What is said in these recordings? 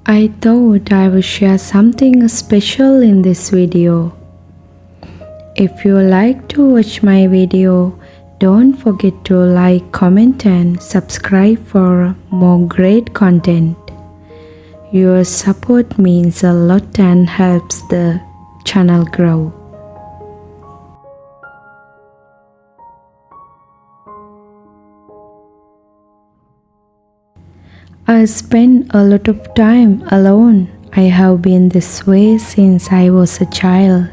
I thought I would share something special in this video. If you like to watch my video, don't forget to like, comment and subscribe for more great content. Your support means a lot and helps the channel grow. I spend a lot of time alone. I have been this way since I was a child.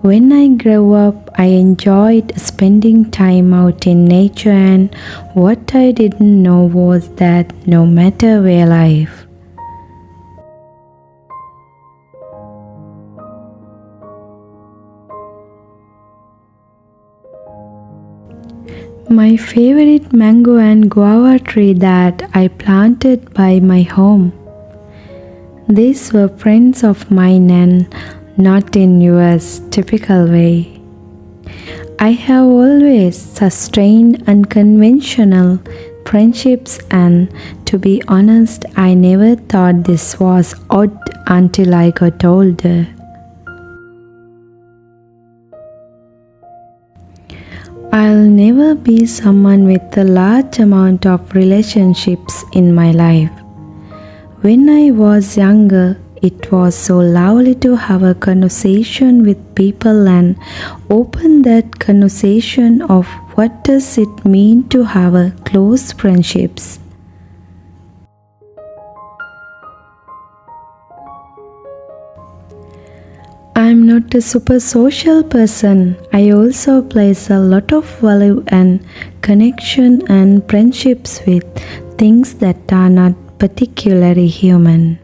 When I grew up, I enjoyed spending time out in nature, and what I didn't know was that no matter where I live, my favorite mango and guava tree that I planted by my home. These were friends of mine and not in yours typical way. I have always sustained unconventional friendships, and to be honest, I never thought this was odd until I got older. I'll never be someone with a large amount of relationships in my life. When I was younger, it was so lovely to have a conversation with people and open that conversation of what does it mean to have a close friendships. I'm not a super social person. I also place a lot of value and connection and friendships with things that are not particularly human.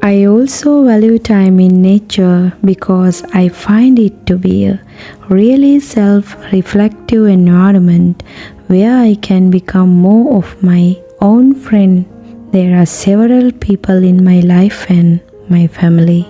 I also value time in nature because I find it to be a really self-reflective environment where I can become more of my own friend. There are several people in my life and my family.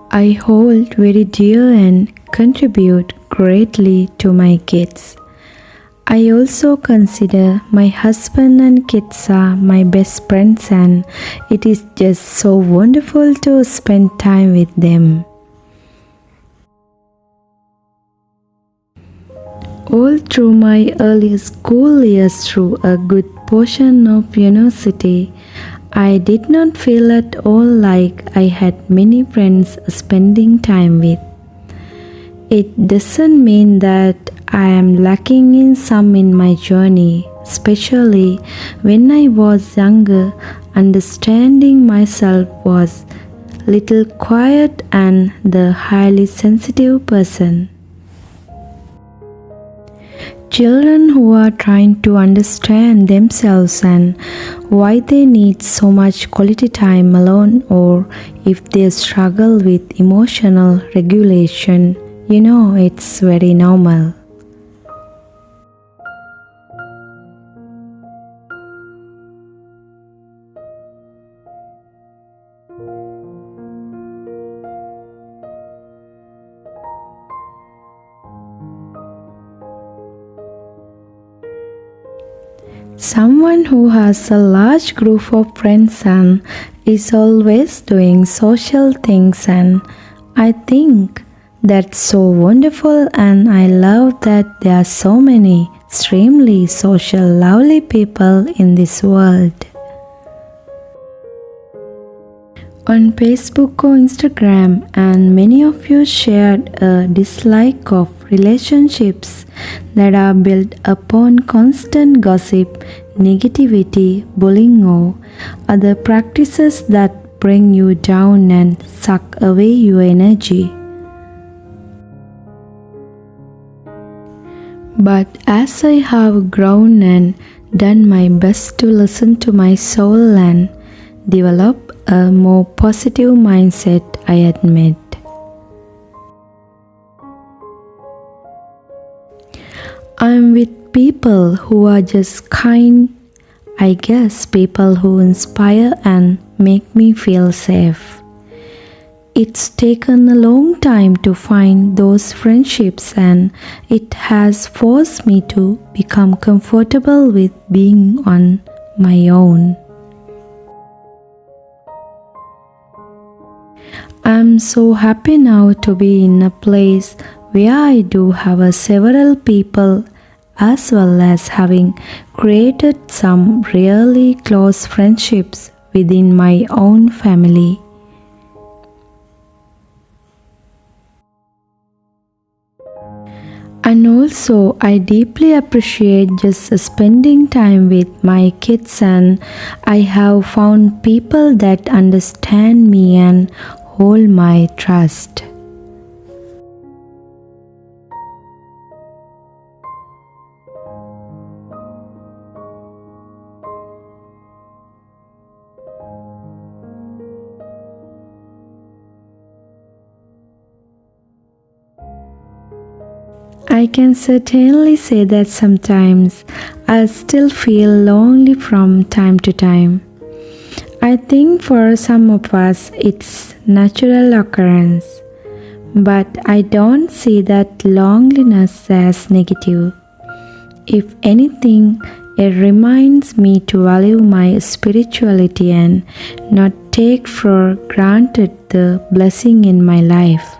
I hold very dear and contribute greatly to my kids. I also consider my husband and kids are my best friends, and it is just so wonderful to spend time with them. All through my early school years, through a good portion of university, I did not feel at all like I had many friends spending time with. It doesn't mean that I am lacking in some in my journey, especially when I was younger. Understanding myself was little quiet and the highly sensitive person. Children who are trying to understand themselves and why they need so much quality time alone, or if they struggle with emotional regulation, it's very normal. Someone who has a large group of friends and is always doing social things, and I think that's so wonderful, and I love that there are so many extremely social lovely people in this world. On Facebook or Instagram, and many of you shared a dislike of relationships that are built upon constant gossip, negativity, bullying, or other practices that bring you down and suck away your energy. But as I have grown and done my best to listen to my soul and develop a more positive mindset, I admit. I'm with people who are just kind, I guess, people who inspire and make me feel safe. It's taken a long time to find those friendships, and it has forced me to become comfortable with being on my own. I'm so happy now to be in a place where I do have several people, as well as having created some really close friendships within my own family. And also, I deeply appreciate just spending time with my kids, and I have found people that understand me and hold my trust. I can certainly say that sometimes I still feel lonely from time to time. I think for some of us it's natural occurrence, but I don't see that loneliness as negative. If anything, it reminds me to value my spirituality and not take for granted the blessing in my life.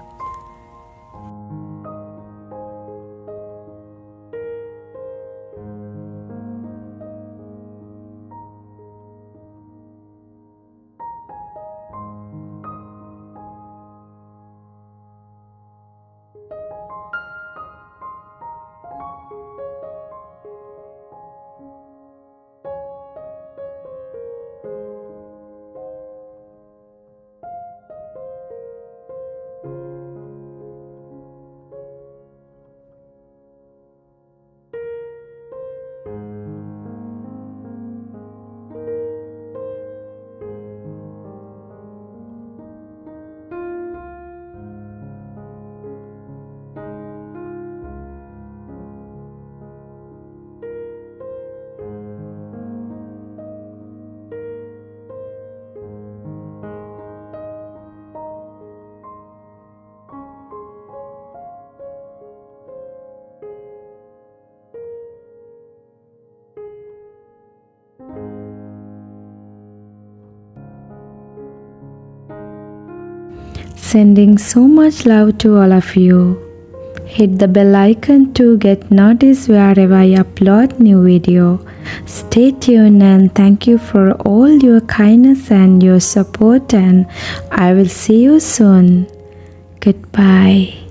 Sending so much love to all of you. Hit the bell icon to get notice wherever I upload new video. Stay tuned and thank you for all your kindness and your support, and I will see you soon. Goodbye.